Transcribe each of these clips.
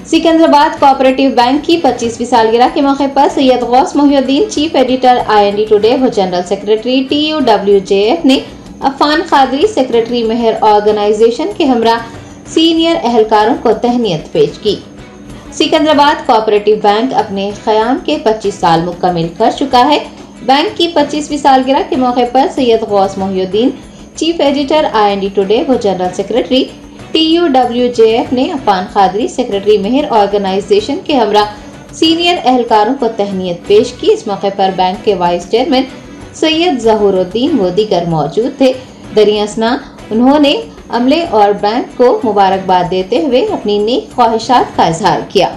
Secunderabad cooperative bank की 25वीं सालगिरह के मौके पर Syed Ghouse Mohiuddin, chief editor IND today व जनरल सेक्रेटरी TUWJF ने अफान कादरी, सेक्रेटरी मेहर ऑर्गेनाइजेशन के हमरा सीनियर एहलकारों को तहनीत पेश की। सिकंदराबाद कोऑपरेटिव बैंक अपने क़याम के 25 साल मुकम्मिल कर चुका है। बैंक की 25वीं सालगिरह के मौके पर Syed Ghouse Mohiuddin, chief editor IND today व जनरल सेक्रेटरी TUWJF ने अफान कादरी, सेक्रेटरी मेहर ऑर्गेनाइजेशन के हमरा सीनियर एहलकारों को तहनीत पेश की। इस मौके पर बैंक के वाइस चेयरमैन सैयद ज़हूरुद्दीन व दीगर मौजूद थे। दरियासना उन्होंने अमले और बैंक को मुबारकबाद देते हुए अपनी नेक ख्वाहिशात का इजहार किया।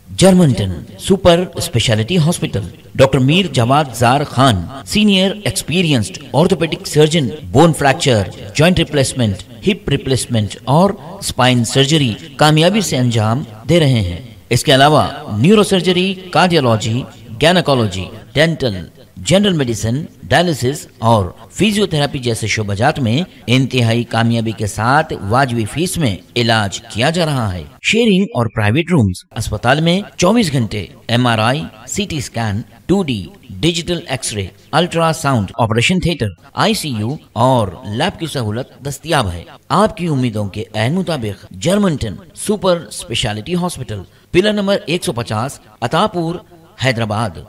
Germanton super speciality hospital, doctor Mir Jawad Zar Khan, senior experienced orthopaedic surgeon, bone fracture, joint replacement, hip replacement और स्पाइन सर्जरी कामयाबी से अंजाम दे रहे हैं। इसके अलावा neuro surgery, cardiology, gynaecology, dental, general medicine, dialysis और फिजियोथेरेपी जैसे शोबाजात में इंतहाई कामयाबी के साथ वाजिबी फीस में इलाज किया जा रहा है। शेयरिंग और प्राइवेट रूम्स, अस्पताल में 24 घंटे MRI, CT scan, 2D digital x-ray, ultrasound, operation theatre, ICU और लैब की सहूलत दस्तयाब है। आपकी उम्मीदों के ऐन मुताबिक Germanton super speciality hospital, pillar number 150, Attapur, Hyderabad.